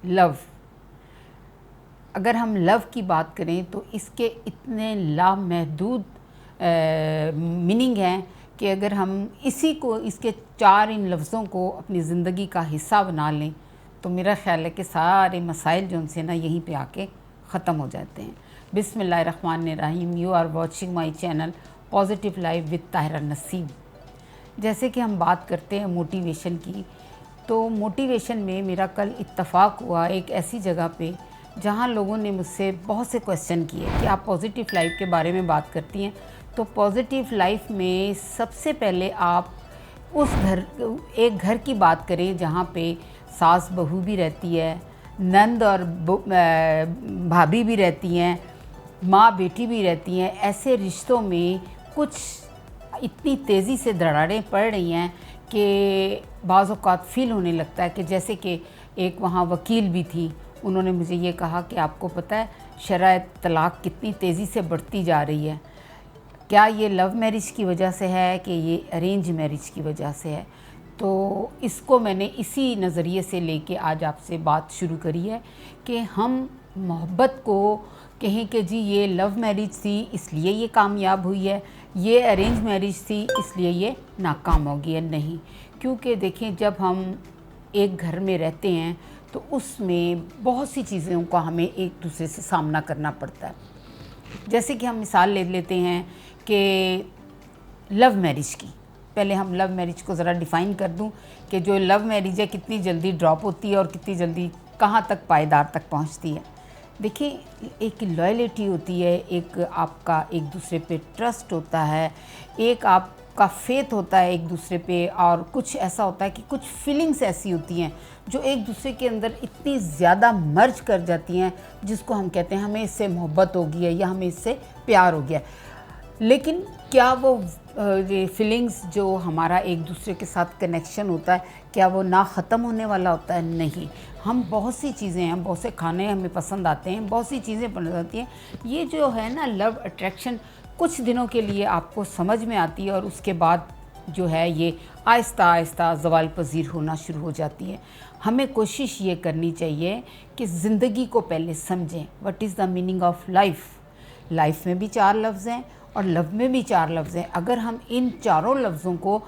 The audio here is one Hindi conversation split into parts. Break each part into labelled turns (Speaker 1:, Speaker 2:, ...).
Speaker 1: लव। अगर हम लव की बात करें तो इसके इतने लामहदूद मीनिंग हैं कि अगर हम इसके चार इन लफ्ज़ों को अपनी ज़िंदगी का हिस्सा बना लें तो मेरा ख़्याल है कि सारे मसाइल जो उनसे ना यहीं पे आके ख़त्म हो जाते हैं। बिस्मिल्लाहिर्रहमानिर्रहीम। You are watching my channel positive life with Tahira Naseem. जैसे कि हम बात करते हैं मोटिवेशन की, तो मोटिवेशन में मेरा कल इत्तफ़ाक हुआ एक ऐसी जगह पे जहाँ लोगों ने मुझसे बहुत से क्वेश्चन किए कि आप पॉजिटिव लाइफ के बारे में बात करती हैं, तो पॉजिटिव लाइफ में सबसे पहले आप एक घर की बात करें जहाँ पे सास बहू भी रहती है, नंद और भाभी भी रहती हैं, माँ बेटी भी रहती हैं। ऐसे रिश्तों में कुछ इतनी तेज़ी से दरारें पड़ रही हैं कि बाज़ औक़ात फ़ील होने लगता है कि जैसे कि एक वहाँ वकील भी थी, उन्होंने मुझे ये कहा कि आपको पता है शरअ तलाक़ कितनी तेज़ी से बढ़ती जा रही है, क्या ये लव मैरिज की वजह से है कि ये अरेंज मैरिज की वजह से है। तो इसको मैंने इसी नज़रिए से लेके आज आपसे बात शुरू करी है कि हम मोहब्बत को कहें कि जी ये लव मैरिज थी इसलिए ये कामयाब हुई है, ये अरेंज मैरिज थी इसलिए ये नाकाम हो गई है। नहीं, क्योंकि देखें जब हम एक घर में रहते हैं तो उसमें बहुत सी चीज़ों का हमें एक दूसरे से सामना करना पड़ता है। जैसे कि हम मिसाल ले लेते हैं कि लव मैरिज की। पहले हम लव मैरिज को ज़रा डिफ़ाइन कर दूं कि जो लव मैरिज है कितनी जल्दी ड्रॉप होती है और कितनी जल्दी कहाँ तक पायदार तक पहुंचती है। देखिए, एक लॉयल्टी होती है, एक आपका एक दूसरे पे ट्रस्ट होता है, एक आपका फेथ होता है एक दूसरे पे, और कुछ ऐसा होता है कि कुछ फीलिंग्स ऐसी होती हैं जो एक दूसरे के अंदर इतनी ज़्यादा मर्ज कर जाती हैं जिसको हम कहते हैं हमें इससे मोहब्बत हो गई है या हमें इससे प्यार हो गया। लेकिन क्या वो ये फीलिंग्स जो हमारा एक दूसरे के साथ कनेक्शन होता है क्या वो ना ख़त्म होने वाला होता है? नहीं। हम बहुत सी चीज़ें हैं, बहुत से खाने हमें पसंद आते हैं, बहुत सी चीज़ें पसंद आती हैं। ये जो है ना लव अट्रैक्शन कुछ दिनों के लिए आपको समझ में आती है और उसके बाद जो है ये आहिस्ता आहिस्ता ज़वाल पज़ीर होना शुरू हो जाती है। हमें कोशिश ये करनी चाहिए कि ज़िंदगी को पहले समझें। What is the meaning of life. Life में भी चार लफ्ज़ हैं और लव में भी चार लफ्ज़ हैं। अगर हम इन चारों लफ्ज़ों को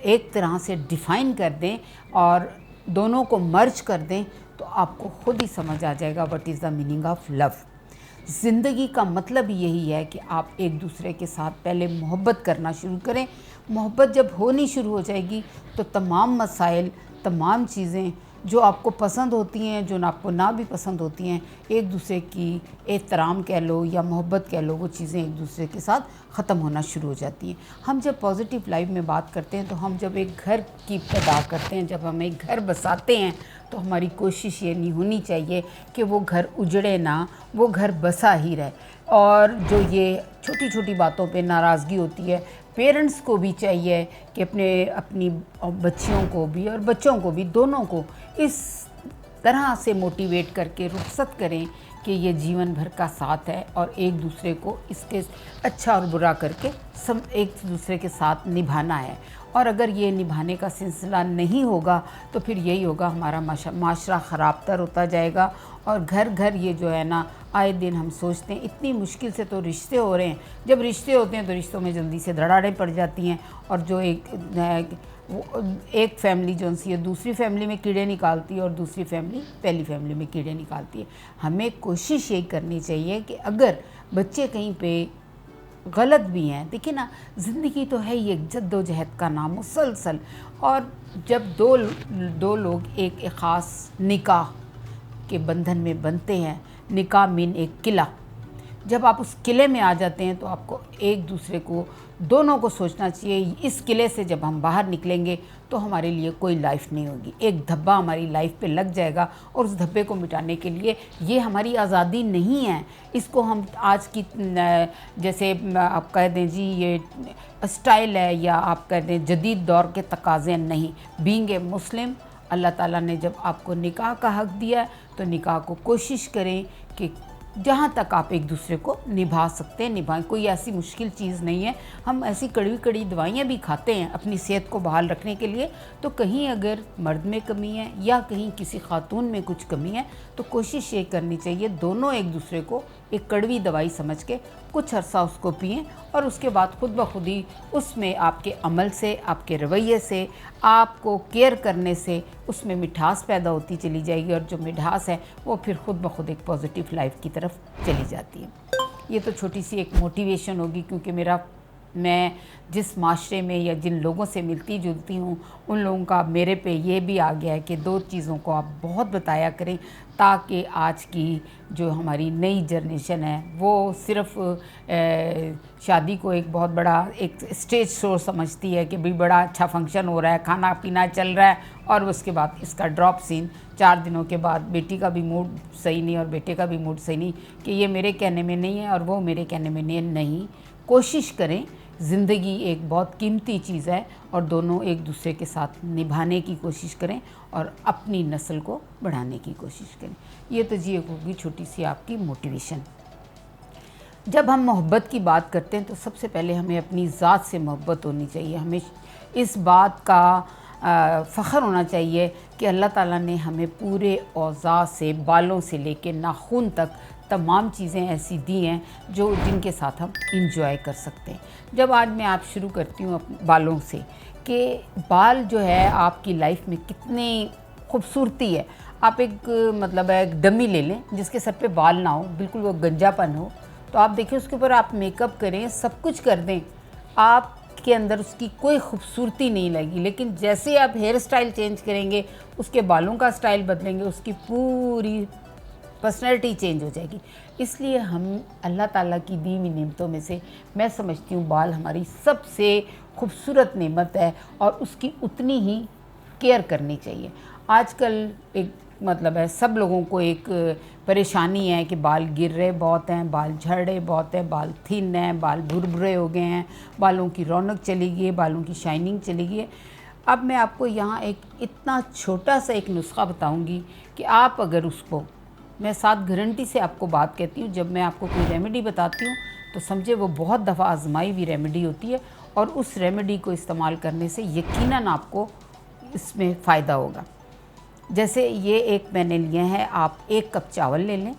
Speaker 1: एक तरह से डिफ़ाइन कर दें और दोनों को मर्ज कर दें तो आपको खुद ही समझ आ जाएगा what is the meaning of love. ज़िंदगी का मतलब यही है कि आप एक दूसरे के साथ पहले मोहब्बत करना शुरू करें। मोहब्बत जब होनी शुरू हो जाएगी तो तमाम मसाइल, तमाम चीज़ें जो आपको पसंद होती हैं, जो आपको ना भी पसंद होती हैं, एक दूसरे की एहतराम कह लो या मोहब्बत कह लो, वो चीज़ें एक दूसरे के साथ ख़त्म होना शुरू हो जाती हैं। हम जब पॉजिटिव लाइफ में बात करते हैं तो हम जब एक घर की पैदा करते हैं, जब हम एक घर बसाते हैं तो हमारी कोशिश ये नहीं होनी चाहिए कि वो घर उजड़े ना, वो घर बसा ही रहे। और जो ये छोटी छोटी बातों पे नाराज़गी होती है, पेरेंट्स को भी चाहिए कि अपनी बच्चियों को भी और बच्चों को भी, दोनों को इस तरह से मोटिवेट करके रुखसत करें कि ये जीवन भर का साथ है और एक दूसरे को इसके अच्छा और बुरा करके सब एक दूसरे के साथ निभाना है। और अगर ये निभाने का सिलसिला नहीं होगा तो फिर यही होगा, हमारा माशरा ख़राब तर होता जाएगा और घर घर ये जो है ना, आए दिन हम सोचते हैं इतनी मुश्किल से तो रिश्ते हो रहे हैं। जब रिश्ते होते हैं तो रिश्तों में जल्दी से दरारें पड़ जाती हैं और जो एक फैमिली जो सी है दूसरी फैमिली में कीड़े निकालती है और दूसरी फैमिली पहली फैमिली में कीड़े निकालती है। हमें कोशिश ये करनी चाहिए कि अगर बच्चे कहीं पे गलत भी हैं, देखिए ना, ज़िंदगी तो है ही एक जद्दोजहद का नाम मुसलसल, और जब दो लोग एक ख़ास निकाह के बंधन में बनते हैं, निकाह मीन एक किला, जब आप उस किले में आ जाते हैं तो आपको एक दूसरे को, दोनों को सोचना चाहिए इस किले से जब हम बाहर निकलेंगे तो हमारे लिए कोई लाइफ नहीं होगी। एक धब्बा हमारी लाइफ पे लग जाएगा और उस धब्बे को मिटाने के लिए, ये हमारी आज़ादी नहीं है, इसको हम आज की जैसे आप कह दें जी ये स्टाइल है या आप कह दें जदीद दौर के तकाज़े नहीं। बीइंग ए मुस्लिम, अल्लाह ताला ने जब आपको निकाह का हक़ दिया तो निकाह को कोशिश करें कि जहाँ तक आप एक दूसरे को निभा सकते हैं निभाएं। कोई ऐसी मुश्किल चीज़ नहीं है। हम ऐसी कड़वी कड़ी दवाइयाँ भी खाते हैं अपनी सेहत को बहाल रखने के लिए, तो कहीं अगर मर्द में कमी है या कहीं किसी खातून में कुछ कमी है तो कोशिश ये करनी चाहिए दोनों एक दूसरे को एक कड़वी दवाई समझ के कुछ अरसा उसको पिएं, और उसके बाद खुद ब खुद ही उसमें आपके अमल से, आपके रवैये से, आपको केयर करने से उसमें मिठास पैदा होती चली जाएगी, और जो मिठास है वो फिर खुद ब खुद एक पॉजिटिव लाइफ की तरफ चली जाती है। ये तो छोटी सी एक मोटिवेशन होगी, क्योंकि मैं जिस माशरे में या जिन लोगों से मिलती जुलती हूँ उन लोगों का मेरे पे ये भी आ गया है कि 2 चीज़ों को आप बहुत बताया करें, ताकि आज की जो हमारी नई जनरेशन है वो सिर्फ शादी को एक बहुत बड़ा एक स्टेज शो समझती है कि भाई बड़ा अच्छा फंक्शन हो रहा है, खाना पीना चल रहा है, और उसके बाद इसका ड्रॉप सीन 4 दिनों के बाद बेटी का भी मूड सही नहीं और बेटे का भी मूड सही नहीं कि ये मेरे कहने में नहीं है और वो मेरे कहने में नहीं। कोशिश करें, ज़िंदगी एक बहुत कीमती चीज़ है और दोनों एक दूसरे के साथ निभाने की कोशिश करें और अपनी नस्ल को बढ़ाने की कोशिश करें। ये तो जी एक होगी छोटी सी आपकी मोटिवेशन। जब हम मोहब्बत की बात करते हैं तो सबसे पहले हमें अपनी ज़ात से मोहब्बत होनी चाहिए। हमें इस बात का फ़ख्र होना चाहिए कि अल्लाह ताला ने हमें पूरे औज़ा से, बालों से लेके नाखून तक तमाम चीज़ें ऐसी दी हैं जो जिनके साथ हम इंजॉय कर सकते हैं। जब आज मैं आप शुरू करती हूँ बालों से कि बाल जो है आपकी लाइफ में कितनी खूबसूरती है। आप एक मतलब एक डमी ले लें जिसके सर पे बाल ना हो, बिल्कुल वो गंजापन हो, तो आप देखिए उसके ऊपर आप मेकअप करें, सब कुछ कर दें, आपके अंदर उसकी कोई खूबसूरती नहीं लगेगी। लेकिन जैसे आप हेयर स्टाइल चेंज करेंगे, उसके बालों का स्टाइल बदलेंगे, उसकी पूरी पर्सनैलिटी चेंज हो जाएगी। इसलिए हम अल्लाह ताला की दी हुई नेमतों में से मैं समझती हूँ बाल हमारी सबसे खूबसूरत नेमत है और उसकी उतनी ही केयर करनी चाहिए। आजकल एक मतलब है सब लोगों को एक परेशानी है कि बाल गिर रहे बहुत हैं, बाल झड़ रहे बहुत हैं, बाल थिन हैं, बाल भुरभुरे हो गए हैं, बालों की रौनक चली गई है, बालों की शाइनिंग चली गई है। अब मैं आपको यहाँ एक इतना छोटा सा एक नुस्खा बताऊँगी कि आप अगर उसको, मैं 7 गारंटी से आपको बात कहती हूँ, जब मैं आपको कोई रेमेडी बताती हूँ तो समझे वो बहुत दफ़ा आजमाई हुई रेमेडी होती है और उस रेमेडी को इस्तेमाल करने से यकीनन आपको इसमें फ़ायदा होगा। जैसे ये एक मैंने लिए हैं, आप 1 कप चावल ले लें।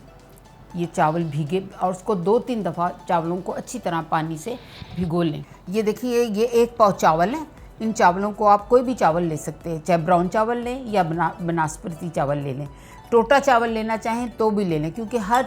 Speaker 1: ये चावल भीगे और उसको 2-3 दफ़ा चावलों को अच्छी तरह पानी से भिगो लें। ये देखिए ये 1 पाव चावल है। इन चावलों को आप कोई भी चावल ले सकते हैं, चाहे ब्राउन चावल लें या बनास्पति चावल ले लें। टोटा चावल लेना चाहें तो भी ले लें, क्योंकि हर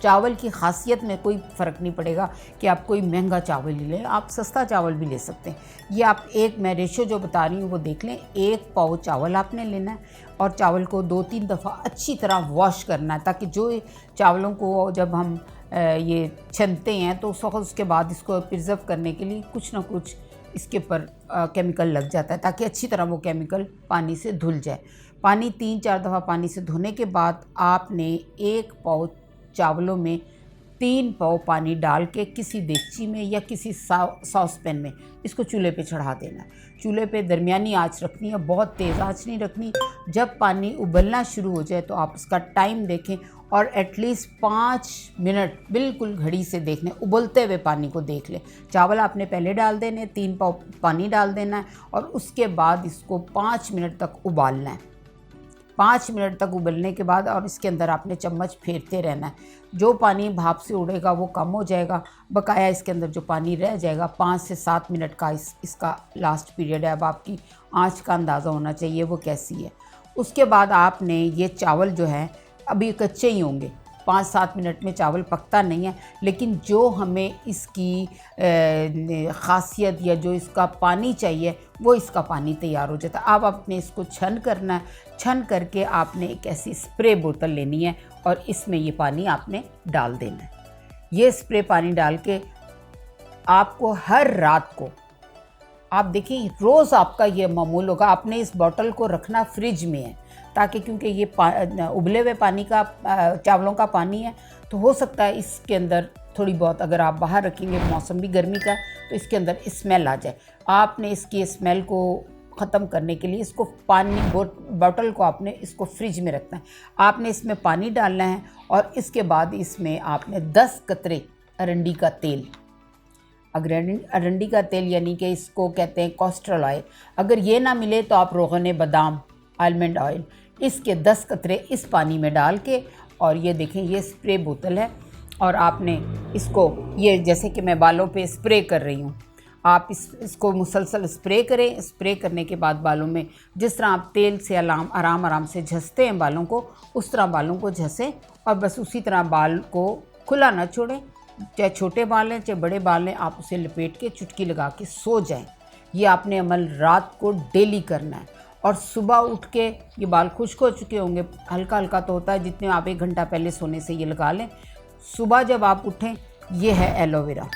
Speaker 1: चावल की खासियत में कोई फ़र्क नहीं पड़ेगा कि आप कोई महंगा चावल ले लें, आप सस्ता चावल भी ले सकते हैं। ये आप मैं रेशो जो बता रही हूँ वो देख लें। 1 पाव चावल आपने लेना है और चावल को 2-3 दफ़ा अच्छी तरह वॉश करना है, ताकि जो चावलों को जब हम ये छनते हैं तो उसके बाद इसको प्रिजर्व करने के लिए कुछ ना कुछ इसके ऊपर केमिकल लग जाता है, ताकि अच्छी तरह वो केमिकल पानी से धुल जाए। पानी 3-4 दफ़ा पानी से धोने के बाद आपने 1 पाव चावलों में 3 पाव पानी डाल के किसी देगची में या किसी सॉस पैन में इसको चूल्हे पे चढ़ा देना है। चूल्हे पे दरमियानी आंच रखनी है, बहुत तेज़ आंच नहीं रखनी। जब पानी उबलना शुरू हो जाए तो आप उसका टाइम देखें और एटलीस्ट 5 मिनट बिल्कुल घड़ी से देख लें, उबलते हुए पानी को देख लें। चावल आपने पहले डाल देने, 3 पाव पानी डाल देना है और उसके बाद इसको 5 मिनट तक उबालना है। 5 मिनट तक उबलने के बाद और इसके अंदर आपने चम्मच फेरते रहना है। जो पानी भाप से उड़ेगा वो कम हो जाएगा, बकाया इसके अंदर जो पानी रह जाएगा 5 से 7 मिनट का इसका लास्ट पीरियड है। अब आपकी आंच का अंदाज़ा होना चाहिए वो कैसी है। उसके बाद आपने ये चावल जो है अभी कच्चे ही होंगे, 5-7 मिनट में चावल पकता नहीं है, लेकिन जो हमें इसकी ख़ासियत या जो इसका पानी चाहिए वो इसका पानी तैयार हो जाता है। अब आपने इसको छन करना है। छन करके आपने एक ऐसी स्प्रे बोतल लेनी है और इसमें ये पानी आपने डाल देना है। ये स्प्रे पानी डाल के आपको हर रात को, आप देखिए रोज़ आपका ये मामूल होगा। आपने इस बोतल को रखना फ्रिज में है, ताकि क्योंकि ये उबले हुए पानी का चावलों का पानी है, तो हो सकता है इसके अंदर थोड़ी बहुत, अगर आप बाहर रखेंगे मौसम भी गर्मी का, तो इसके अंदर स्मेल आ जाए। आपने इसकी स्मेल को ख़त्म करने के लिए इसको पानी बॉटल को आपने इसको फ्रिज में रखना है। आपने इसमें पानी डालना है और इसके बाद इसमें आपने 10 कतरे अरंडी का तेल, अरंडी का तेल यानी कि इसको कहते हैं कोस्टरल ऑयल, अगर ये ना मिले तो आप रोगन बादाम आलमंड ऑयल, इसके 10 कतरे इस पानी में डाल के, और ये देखें ये स्प्रे बोतल है और आपने इसको ये जैसे कि मैं बालों पे स्प्रे कर रही हूँ, आप इसको मुसलसल स्प्रे करें। स्प्रे करने के बाद बालों में जिस तरह आप तेल से आराम आराम से घसें हैं बालों को, उस तरह बालों को घसें और बस उसी तरह बाल को खुला ना छोड़ें। चाहे छोटे बाल हैं चाहे बड़े बाल हैं, आप उसे लपेट के चुटकी लगा के सो जाएं। ये आपने अमल रात को डेली करना है और सुबह उठ के ये बाल खुश्क हो चुके होंगे, हल्का हल्का तो होता है, जितने आप 1 घंटा पहले सोने से ये लगा लें। सुबह जब आप उठें, ये है एलोवेरा,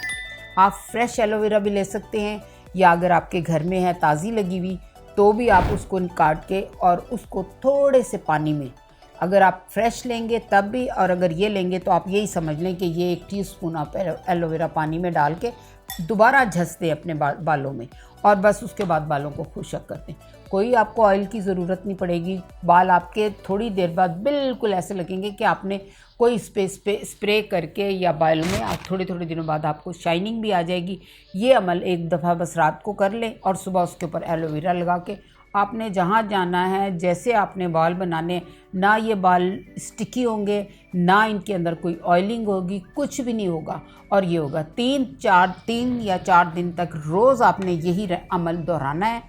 Speaker 1: आप फ्रेश एलोवेरा भी ले सकते हैं या अगर आपके घर में है ताज़ी लगी हुई तो भी आप उसको काट के और उसको थोड़े से पानी में, अगर आप फ्रेश लेंगे तब भी, और अगर ये लेंगे तो आप यही समझ लें कि ये 1 टीस्पून आप एलोवेरा पानी में डाल के दोबारा घस दें अपने बालों में और बस उसके बाद बालों को खुशक कर दें। कोई आपको ऑयल की ज़रूरत नहीं पड़ेगी। बाल आपके थोड़ी देर बाद बिल्कुल ऐसे लगेंगे कि आपने कोई स्प्रे करके या बालों में आप थोड़े दिनों बाद आपको शाइनिंग भी आ जाएगी। ये अमल एक दफ़ा बस रात को कर लें और सुबह उसके ऊपर एलोवेरा लगा के आपने जहाँ जाना है, जैसे आपने बाल बनाने, ना ये बाल स्टिकी होंगे, ना इनके अंदर कोई ऑयलिंग होगी, कुछ भी नहीं होगा। और ये होगा 3 या 4 दिन तक रोज़ आपने यही अमल दोहराना है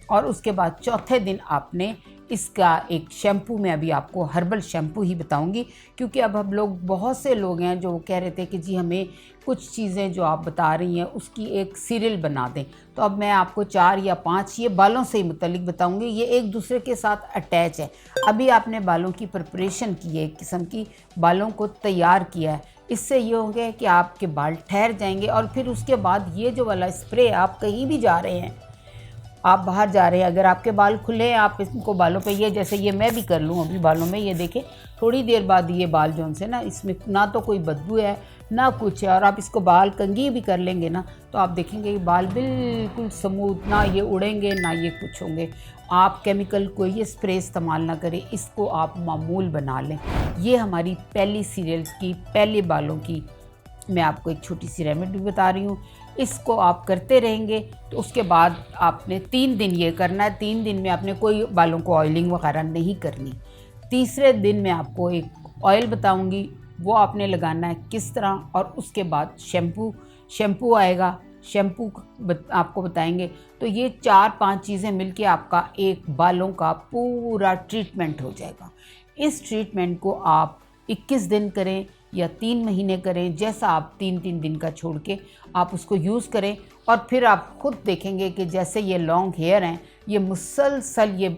Speaker 1: और उसके बाद चौथे दिन आपने इसका एक शैम्पू, में अभी आपको हर्बल शैम्पू ही बताऊंगी क्योंकि अब हम लोग बहुत से लोग हैं जो कह रहे थे कि जी हमें कुछ चीज़ें जो आप बता रही हैं उसकी एक सीरियल बना दें। तो अब मैं आपको 4 या 5 ये बालों से ही मुतल्लिक बताऊंगी, ये एक दूसरे के साथ अटैच है। अभी आपने बालों की प्रिपरेशन की है, एक किस्म की बालों को तैयार किया है, इससे ये हो गया कि आपके बाल ठहर जाएंगे। और फिर उसके बाद ये जो वाला स्प्रे, आप कहीं भी जा रहे हैं, आप बाहर जा रहे हैं, अगर आपके बाल खुले हैं, आप इसको बालों पे, ये जैसे ये मैं भी कर लूँ अभी बालों में, ये देखें थोड़ी देर बाद ये बाल जो से ना, इसमें ना तो कोई बदबू है ना कुछ है, और आप इसको बाल कंघी भी कर लेंगे ना तो आप देखेंगे ये बाल बिल्कुल स्मूथ, ना ये उड़ेंगे ना ये कुछ होंगे। आप केमिकल कोई ये स्प्रे इस्तेमाल ना करें, इसको आप मामूल बना लें। ये हमारी पहली सीरियल की पहले बालों की मैं आपको एक छोटी सी रेमेडी बता रही हूँ। इसको आप करते रहेंगे तो उसके बाद आपने 3 दिन ये करना है। 3 दिन में आपने कोई बालों को ऑयलिंग वगैरह नहीं करनी। तीसरे दिन मैं आपको एक ऑयल बताऊंगी, वो आपने लगाना है किस तरह, और उसके बाद शैम्पू आएगा, शैम्पू आपको बताएंगे। तो ये 4-5 चीज़ें मिलके आपका एक बालों का पूरा ट्रीटमेंट हो जाएगा। इस ट्रीटमेंट को आप 21 दिन करें या 3 महीने करें, जैसा आप 3-3 दिन का छोड़ के आप उसको यूज़ करें, और फिर आप खुद देखेंगे कि जैसे ये लॉन्ग हेयर हैं, ये मुसलसल ये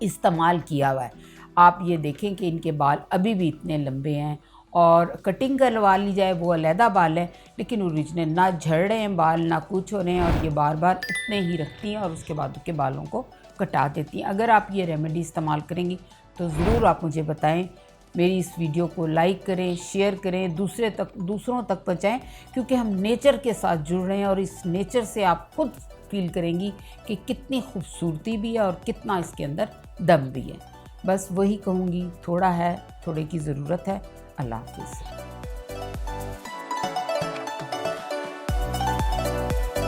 Speaker 1: इस्तेमाल किया हुआ है। आप ये देखें कि इनके बाल अभी भी इतने लंबे हैं, और कटिंग करवा ली जाए वो अलहदा बाल है, लेकिन ओरिजिनल ना झड़ रहे हैं बाल ना कुछ हो रहे हैं, और ये बार बार इतने ही रखती हैं और उसके बाद उनके बालों को कटा देती हैं। अगर आप ये रेमेडी इस्तेमाल करेंगी तो ज़रूर आप मुझे बताएं। मेरी इस वीडियो को लाइक करें, शेयर करें, दूसरों तक पहुँचाएँ, क्योंकि हम नेचर के साथ जुड़ रहे हैं और इस नेचर से आप खुद फील करेंगी कि कितनी खूबसूरती भी है और कितना इसके अंदर दम भी है। बस वही कहूँगी, थोड़ा है, थोड़े की ज़रूरत है। अल्लाह हाफ़िज़।